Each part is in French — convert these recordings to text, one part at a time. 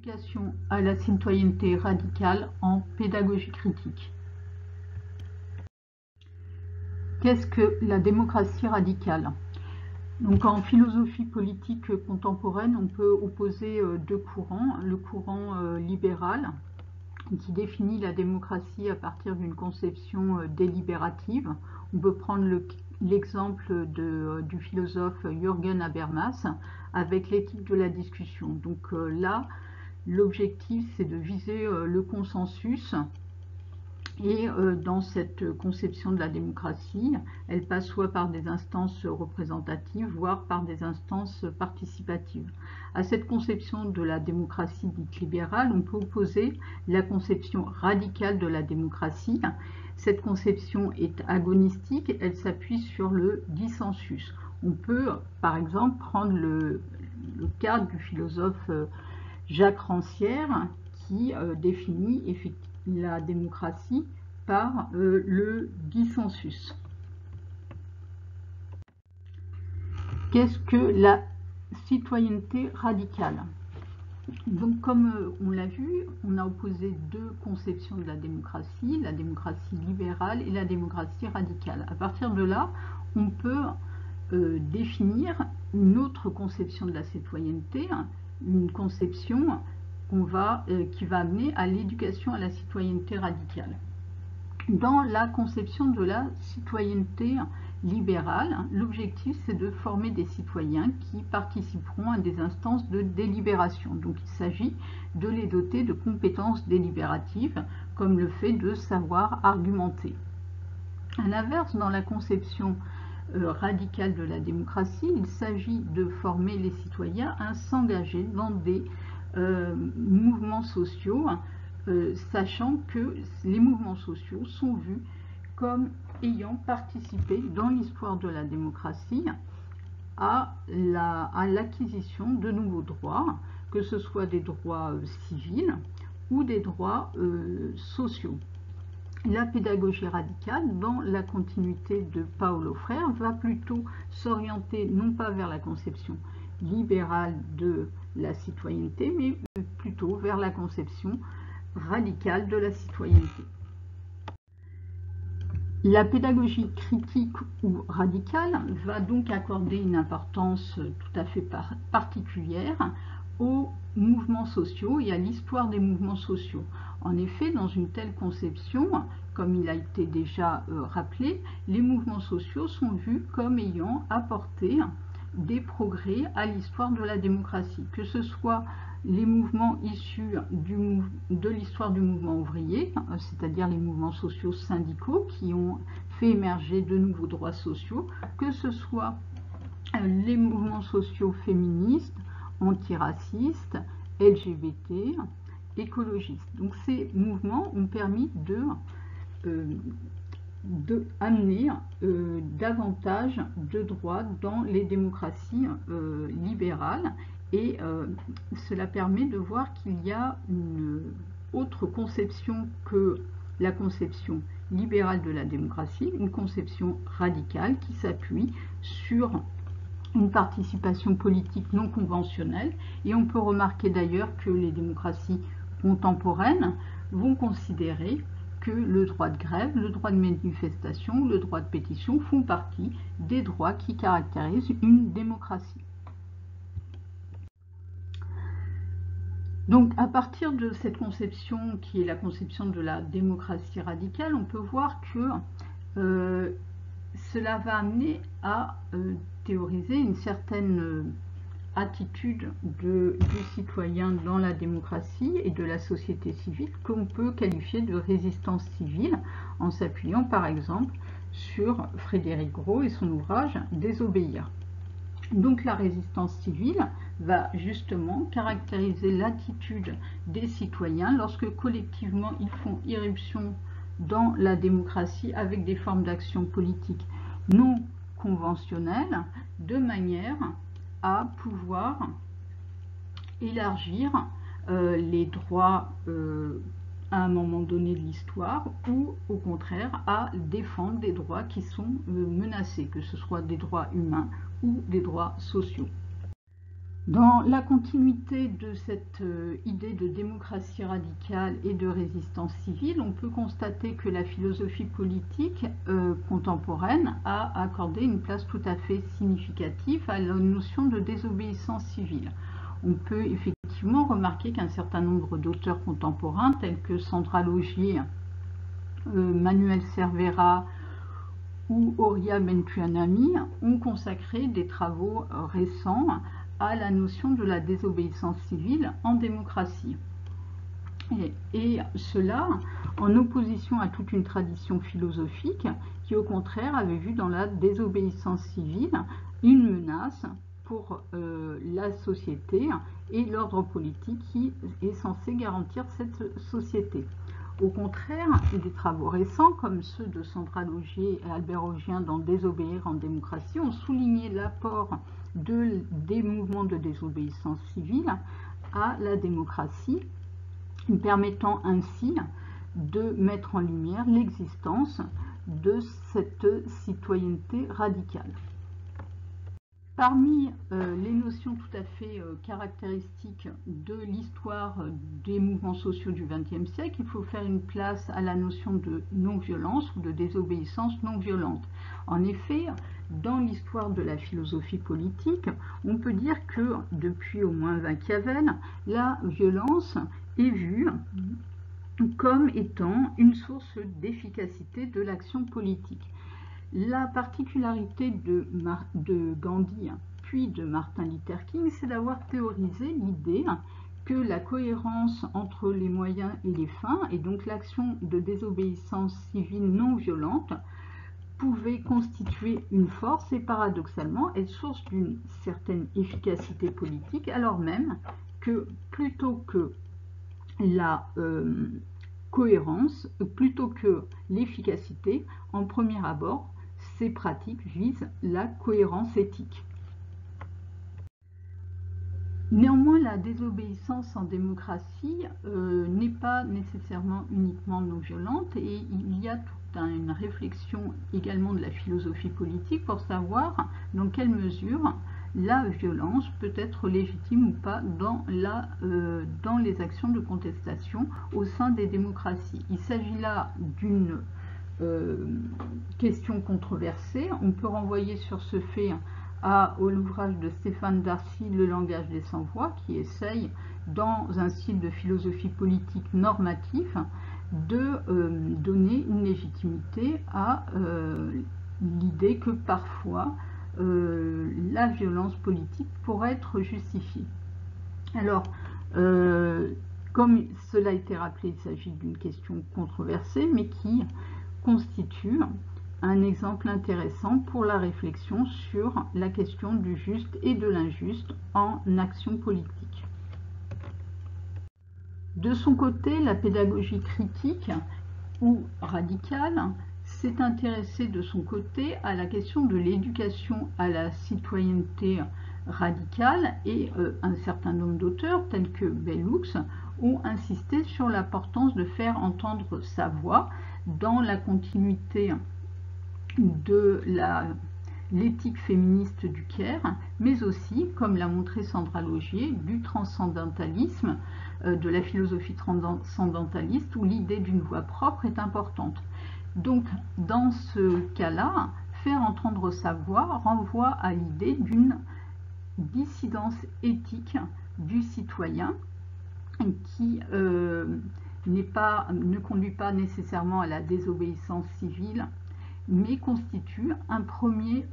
L'éducation à la citoyenneté radicale en pédagogie critique. Qu'est-ce que la démocratie radicale? Donc en philosophie politique contemporaine, on peut opposer deux courants. Le courant libéral, qui définit la démocratie à partir d'une conception délibérative. On peut prendre l'exemple du philosophe Jürgen Habermas avec l'éthique de la discussion. Donc là, l'objectif, c'est de viser le consensus. Et dans cette conception de la démocratie, elle passe soit par des instances représentatives, voire par des instances participatives. À cette conception de la démocratie dite libérale, on peut opposer la conception radicale de la démocratie. Cette conception est agonistique, elle s'appuie sur le dissensus. On peut, par exemple, prendre le cas du philosophe Jacques Rancière, qui définit effectivement la démocratie par le dissensus. Qu'est-ce que la citoyenneté radicale? Donc, comme on l'a vu, on a opposé deux conceptions de la démocratie libérale et la démocratie radicale. À partir de là, on peut définir une autre conception de la citoyenneté, une conception qui va amener à l'éducation à la citoyenneté radicale. Dans la conception de la citoyenneté libérale, l'objectif c'est de former des citoyens qui participeront à des instances de délibération. Donc il s'agit de les doter de compétences délibératives, comme le fait de savoir argumenter. À l'inverse, dans la conception radicale de la démocratie, il s'agit de former les citoyens à s'engager dans des mouvements sociaux, sachant que les mouvements sociaux sont vus comme ayant participé dans l'histoire de la démocratie à l'acquisition de nouveaux droits, que ce soit des droits civils ou des droits sociaux. La pédagogie radicale, dans la continuité de Paulo Freire, va plutôt s'orienter non pas vers la conception libérale de la citoyenneté, mais plutôt vers la conception radicale de la citoyenneté. La pédagogie critique ou radicale va donc accorder une importance tout à fait particulière aux mouvements sociaux et à l'histoire des mouvements sociaux. En effet, dans une telle conception, comme il a été déjà rappelé, les mouvements sociaux sont vus comme ayant apporté des progrès à l'histoire de la démocratie, que ce soit les mouvements issus de l'histoire du mouvement ouvrier, c'est-à-dire les mouvements sociaux syndicaux qui ont fait émerger de nouveaux droits sociaux, que ce soit les mouvements sociaux féministes, antiracistes, LGBT, écologistes. Donc ces mouvements ont permis amener davantage de droits dans les démocraties libérales, et cela permet de voir qu'il y a une autre conception que la conception libérale de la démocratie, une conception radicale qui s'appuie sur une participation politique non conventionnelle. Et on peut remarquer d'ailleurs que les démocraties contemporaines vont considérer que le droit de grève, le droit de manifestation, le droit de pétition font partie des droits qui caractérisent une démocratie. Donc à partir de cette conception qui est la conception de la démocratie radicale, on peut voir que cela va amener à théoriser une certaine attitude du citoyen dans la démocratie et de la société civile qu'on peut qualifier de résistance civile, en s'appuyant par exemple sur Frédéric Gros et son ouvrage « Désobéir ». Donc la résistance civile va justement caractériser l'attitude des citoyens lorsque collectivement ils font irruption dans la démocratie avec des formes d'action politique non conventionnelles, de manière à pouvoir élargir les droits à un moment donné de l'histoire, ou au contraire à défendre des droits qui sont menacés, que ce soit des droits humains ou des droits sociaux. Dans la continuité de cette idée de démocratie radicale et de résistance civile, on peut constater que la philosophie politique contemporaine a accordé une place tout à fait significative à la notion de désobéissance civile. On peut effectivement remarquer qu'un certain nombre d'auteurs contemporains, tels que Sandra Logier, Manuel Cervera ou Oria Bentuanami, ont consacré des travaux récents à la notion de la désobéissance civile en démocratie. Et cela en opposition à toute une tradition philosophique qui, au contraire, avait vu dans la désobéissance civile une menace pour la société et l'ordre politique qui est censé garantir cette société. Au contraire, des travaux récents, comme ceux de Sandra Logier et Albert Augien dans Désobéir en démocratie, ont souligné l'apport des mouvements de désobéissance civile à la démocratie, permettant ainsi de mettre en lumière l'existence de cette citoyenneté radicale. Parmi les notions tout à fait caractéristiques de l'histoire des mouvements sociaux du XXe siècle, il faut faire une place à la notion de non-violence ou de désobéissance non-violente. En effet, dans l'histoire de la philosophie politique, on peut dire que depuis au moins Machiavel, la violence est vue comme étant une source d'efficacité de l'action politique. La particularité de Gandhi puis de Martin Luther King, c'est d'avoir théorisé l'idée que la cohérence entre les moyens et les fins, et donc l'action de désobéissance civile non violente, pouvait constituer une force et paradoxalement être source d'une certaine efficacité politique, alors même que plutôt que la cohérence, plutôt que l'efficacité, en premier abord, ces pratiques visent la cohérence éthique. Néanmoins, la désobéissance en démocratie n'est pas nécessairement uniquement non violente et il y a toute une réflexion également de la philosophie politique pour savoir dans quelle mesure la violence peut être légitime ou pas dans les actions de contestation au sein des démocraties. Il s'agit là d'une question controversée. On peut renvoyer sur ce fait à l'ouvrage de Stéphane Darcy, Le langage des sans-voix, qui essaye, dans un style de philosophie politique normatif, de donner une légitimité à l'idée que parfois la violence politique pourrait être justifiée. Alors, comme cela a été rappelé, il s'agit d'une question controversée, mais qui constitue un exemple intéressant pour la réflexion sur la question du juste et de l'injuste en action politique. De son côté, la pédagogie critique ou radicale s'est intéressée de son côté à la question de l'éducation à la citoyenneté radicale et un certain nombre d'auteurs, tels que Bellux, ont insisté sur l'importance de faire entendre sa voix dans la continuité de l'éthique féministe du Caire, mais aussi, comme l'a montré Sandra Logier, du transcendentalisme, de la philosophie transcendentaliste, où l'idée d'une voix propre est importante. Donc, dans ce cas-là, faire entendre sa voix renvoie à l'idée d'une dissidence éthique du citoyen qui ne conduit pas nécessairement à la désobéissance civile, mais constitue un premier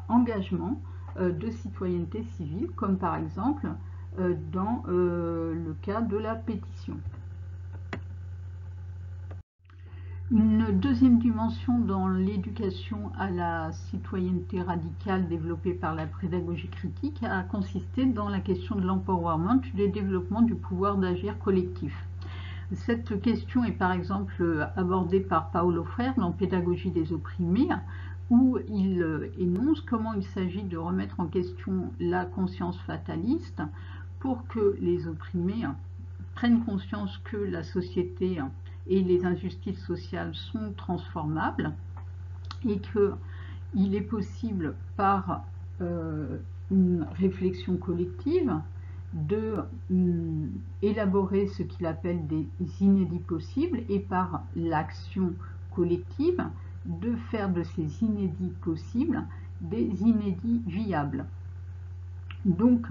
engagement de citoyenneté civile, comme par exemple dans le cas de la pétition. Une deuxième dimension dans l'éducation à la citoyenneté radicale développée par la pédagogie critique a consisté dans la question de l'empowerment, du développement du pouvoir d'agir collectif. Cette question est par exemple abordée par Paulo Freire dans Pédagogie des opprimés, où il énonce comment il s'agit de remettre en question la conscience fataliste pour que les opprimés prennent conscience que la société et les injustices sociales sont transformables et qu'il est possible par une réflexion collective, de élaborer ce qu'il appelle des inédits possibles et par l'action collective de faire de ces inédits possibles des inédits viables. Donc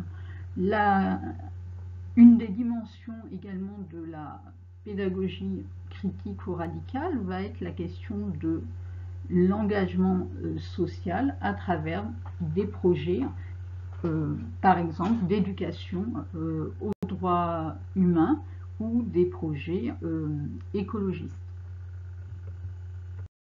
une des dimensions également de la pédagogie critique ou radicale va être la question de l'engagement social à travers des projets, par exemple d'éducation aux droits humains ou des projets écologistes.